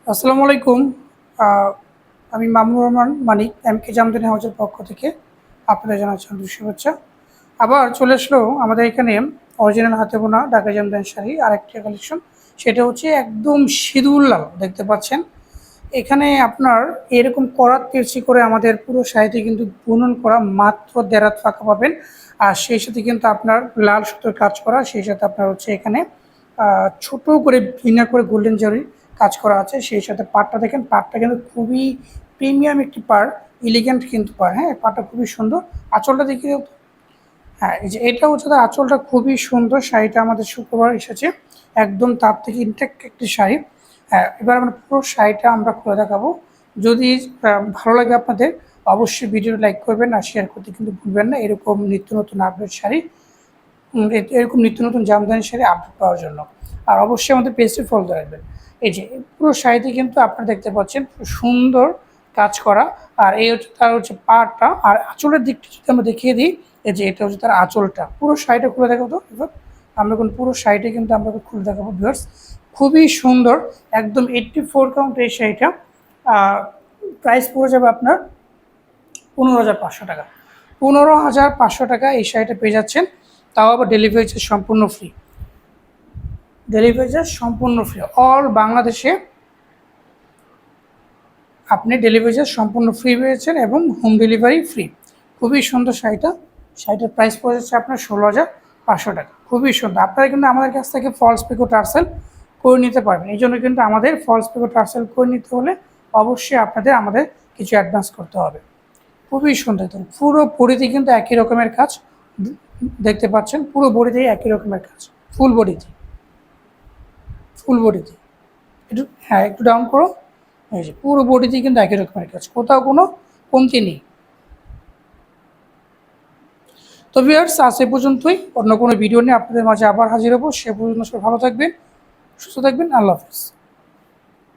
আসসালামু আলাইকুম। আহ, আমি মামুনুর রহমান মানিক এমকে জামদানি হাউসের পক্ষ থেকে আপনাদের জানাচ্ছি আন্তরিক শুভেচ্ছা। আবার চলে আসলো আমাদের এখানে অরিজিনাল হাতে বোনা ঢাকা জামদানি শাড়ি আরেকটি কালেকশন। সেটা হচ্ছে একদম সিঁদুর লাল, দেখতে পাচ্ছেন। এখানে আপনার এরকম করাত তেরছি করে আমাদের পুরো শাড়িতে কিন্তু বুনন করা, মাত্র দেড় হাত ফাঁকা পাবেন। আর সেই সাথে কিন্তু আপনার লাল সুতোর কাজ করা, সেই সাথে আপনার হচ্ছে এখানে ছোট করে ভিনা করে গোল্ডেন জরি কাজ করা আছে। সেই সাথে পাড়টা দেখেন, পাড়টা কিন্তু খুবই প্রিমিয়াম একটি পাড়, এলিগেন্ট কিন্তু পাড়। হ্যাঁ, পাড়টা খুবই সুন্দর। আঁচলটা দেখিয়ে। হ্যাঁ, এই যে এটা হচ্ছে তার আঁচলটা খুবই সুন্দর। শাড়িটা আমাদের শুক্রবার এসেছে, একদম তার থেকে ইনটেক্ট একটি শাড়ি। হ্যাঁ, এবার আমরা পুরো শাড়িটা আমরা খুলে দেখাবো। যদি ভালো লাগে আপনাদের, অবশ্যই ভিডিও লাইক করবেন আর শেয়ার করতে কিন্তু ভুলবেন না, এরকম নিত্য নতুন আপডেট শাড়ি, এরকম নিত্য নতুন জামদানি শাড়ি আপডেট পাওয়ার জন্য। আর অবশ্যই আমাদের পেজটি ফলো রাখবেন। এই যে পুরো শাড়িতে কিন্তু আপনারা দেখতে পাচ্ছেন সুন্দর কাজ করা। আর এই হচ্ছে তার হচ্ছে পাড়টা। আর আঁচলের দিকটা যদি আমরা দেখিয়ে দিই, এই যে এটা হচ্ছে তার আঁচলটা। পুরো শাড়িটা খুলে দেখাবো তো এবার। আমরা কিন্তু পুরো শাড়িটা কিন্তু আমরা খুলে দেখাবো ভিউয়ার্স। খুবই সুন্দর, একদম 84 কাউন্ট এই শাড়িটা। প্রাইস পড়ে যাবে আপনার 15,500 টাকা। 15,500 টাকা এই শাড়িটা পেয়ে যাচ্ছেন। তাও আবার ডেলিভারি চার্জ সম্পূর্ণ ফ্রি। ডেলিভারি চার্জ সম্পূর্ণ ফ্রি অল বাংলাদেশে। আপনি ডেলিভারি চার্জ সম্পূর্ণ ফ্রি পেয়েছেন এবং হোম ডেলিভারি ফ্রি। খুবই সুন্দর শাড়িটা। শাড়িটার প্রাইস পড়ে যাচ্ছে আপনার 16,500 টাকা। খুবই সুন্দর। আপনারা কিন্তু আমাদের কাছ থেকে ফলস পিকো টার্সেল করে নিতে পারবেন। এই জন্য কিন্তু আমাদের ফলস পিকো টার্সেল করে নিতে হলে অবশ্যই আপনাদের আমাদের কিছু অ্যাডভান্স করতে হবে। খুবই সুন্দর। দেখুন পুরো বডিতে কিন্তু একই রকমের কাজ দেখতে পাচ্ছেন। পুরো বডিতেই একই রকমের কাজ, ফুল বডিতে, ফুল বডিতে। একটু, হ্যাঁ, একটু ডাউন করো। এই যে পুরো বডিতেই কিন্তু একই রকমের কাজ, কোথাও কোনো কমতি নেই। তো ভিউয়ার্স, আজ এ পর্যন্তই। অন্য কোনো ভিডিও নিয়ে আপনাদের মাঝে আবার হাজির হবো। সে পর্যন্ত সবাই ভালো থাকবেন, সুস্থ থাকবেন। আল্লাহ হাফিজ।